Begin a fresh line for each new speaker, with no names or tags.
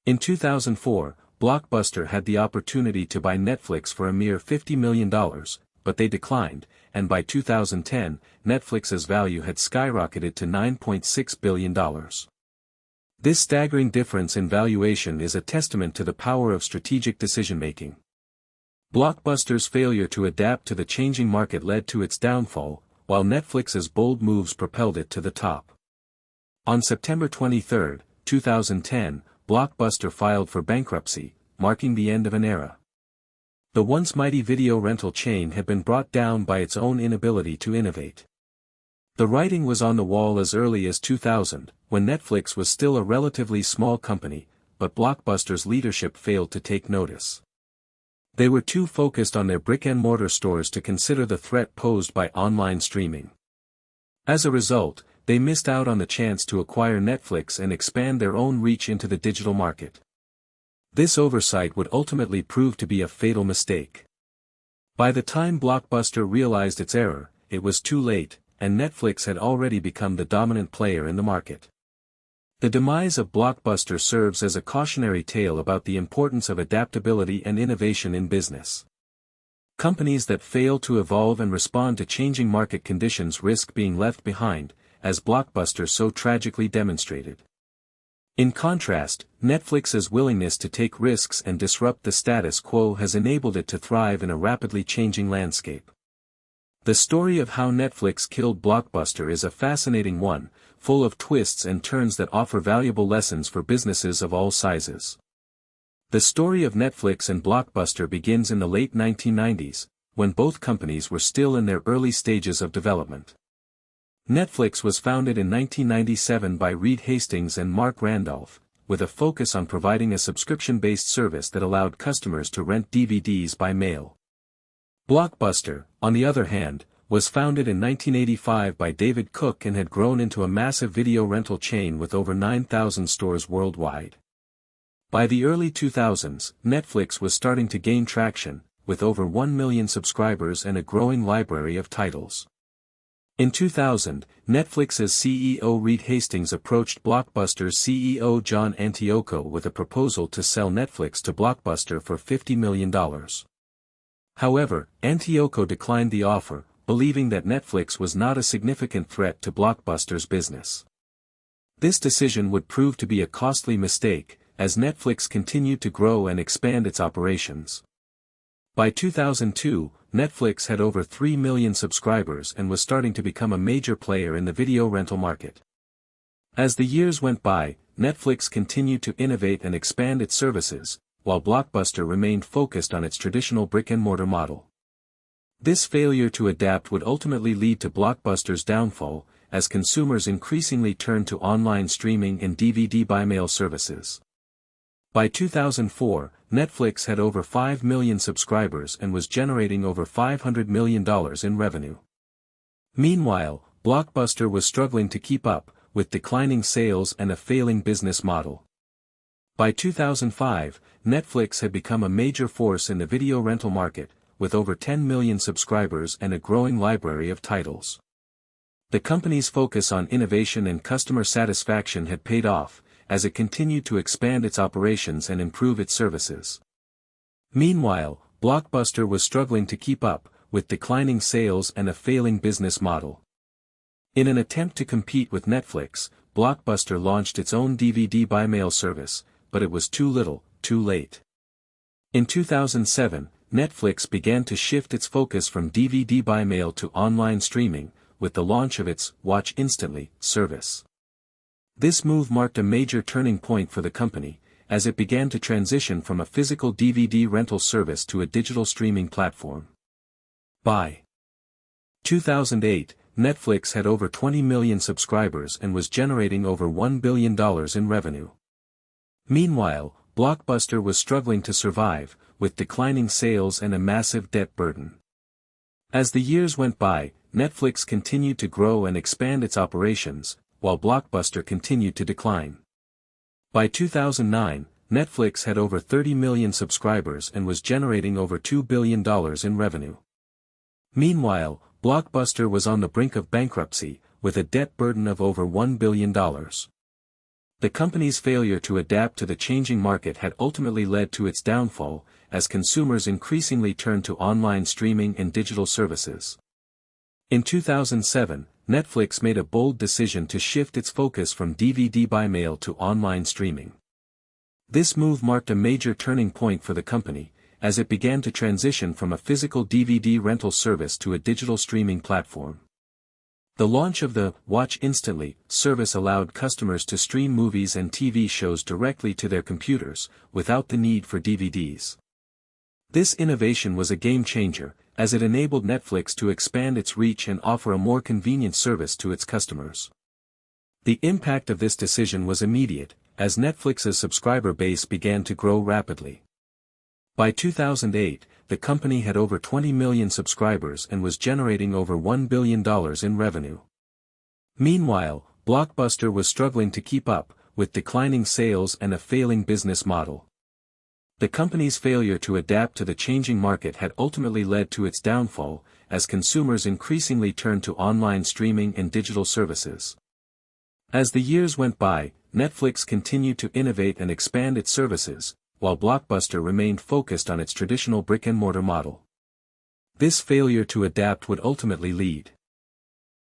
In 2004, Blockbuster had the opportunity to buy Netflix for a mere $50 million, but they declined, and by 2010, Netflix's value had skyrocketed to $9.6 billion. This staggering difference in valuation is a testament to the power of strategic decision-making. Blockbuster's failure to adapt to the changing market led to its downfall, while Netflix's bold moves propelled it to the top. On September 23, 2010, Blockbuster filed for bankruptcy, marking the end of an era. The once mighty video rental chain had been brought down by its own inability to innovate. The writing was on the wall as early as 2000, when Netflix was still a relatively small company, but Blockbuster's leadership failed to take notice. They were too focused on their brick-and-mortar stores to consider the threat posed by online streaming. As a result, they missed out on the chance to acquire Netflix and expand their own reach into the digital market. This oversight would ultimately prove to be a fatal mistake. By the time Blockbuster realized its error, it was too late, and Netflix had already become the dominant player in the market. The demise of Blockbuster serves as a cautionary tale about the importance of adaptability and innovation in business. Companies that fail to evolve and respond to changing market conditions risk being left behind, as Blockbuster so tragically demonstrated. In contrast, Netflix's willingness to take risks and disrupt the status quo has enabled it to thrive in a rapidly changing landscape. The story of how Netflix killed Blockbuster is a fascinating one, full of twists and turns that offer valuable lessons for businesses of all sizes. The story of Netflix and Blockbuster begins in the late 1990s, when both companies were still in their early stages of development. Netflix was founded in 1997 by Reed Hastings and Mark Randolph, with a focus on providing a subscription-based service that allowed customers to rent DVDs by mail. Blockbuster, on the other hand, was founded in 1985 by David Cook and had grown into a massive video rental chain with over 9,000 stores worldwide. By the early 2000s, Netflix was starting to gain traction, with over 1 million subscribers and a growing library of titles. In 2000, Netflix's CEO Reed Hastings approached Blockbuster's CEO John Antioco with a proposal to sell Netflix to Blockbuster for $50 million. However, Antioco declined the offer, believing that Netflix was not a significant threat to Blockbuster's business. This decision would prove to be a costly mistake, as Netflix continued to grow and expand its operations. By 2002, Netflix had over 3 million subscribers and was starting to become a major player in the video rental market. As the years went by, Netflix continued to innovate and expand its services, while Blockbuster remained focused on its traditional brick-and-mortar model. This failure to adapt would ultimately lead to Blockbuster's downfall, as consumers increasingly turned to online streaming and DVD by-mail services. By 2004, Netflix had over 5 million subscribers and was generating over $500 million in revenue. Meanwhile, Blockbuster was struggling to keep up, with declining sales and a failing business model. By 2005, Netflix had become a major force in the video rental market, with over 10 million subscribers and a growing library of titles. The company's focus on innovation and customer satisfaction had paid off, as it continued to expand its operations and improve its services. Meanwhile, Blockbuster was struggling to keep up, with declining sales and a failing business model. In an attempt to compete with Netflix, Blockbuster launched its own DVD by-mail service, but it was too little, too late. In 2007, Netflix began to shift its focus from DVD by-mail to online streaming, with the launch of its Watch Instantly service. This move marked a major turning point for the company, as it began to transition from a physical DVD rental service to a digital streaming platform. By 2008, Netflix had over 20 million subscribers and was generating over $1 billion in revenue. Meanwhile, Blockbuster was struggling to survive, with declining sales and a massive debt burden. As the years went by, Netflix continued to grow and expand its operations, while Blockbuster continued to decline. By 2009, Netflix had over 30 million subscribers and was generating over $2 billion in revenue. Meanwhile, Blockbuster was on the brink of bankruptcy, with a debt burden of over $1 billion. The company's failure to adapt to the changing market had ultimately led to its downfall, as consumers increasingly turned to online streaming and digital services. In 2007, Netflix made a bold decision to shift its focus from DVD by mail to online streaming. This move marked a major turning point for the company, as it began to transition from a physical DVD rental service to a digital streaming platform. The launch of the Watch Instantly service allowed customers to stream movies and TV shows directly to their computers, without the need for DVDs. This innovation was a game-changer, as it enabled Netflix to expand its reach and offer a more convenient service to its customers. The impact of this decision was immediate, as Netflix's subscriber base began to grow rapidly. By 2008, the company had over 20 million subscribers and was generating over $1 billion in revenue. Meanwhile, Blockbuster was struggling to keep up, with declining sales and a failing business model. The company's failure to adapt to the changing market had ultimately led to its downfall, as consumers increasingly turned to online streaming and digital services. As the years went by, Netflix continued to innovate and expand its services, while Blockbuster remained focused on its traditional brick-and-mortar model. This failure to adapt would ultimately lead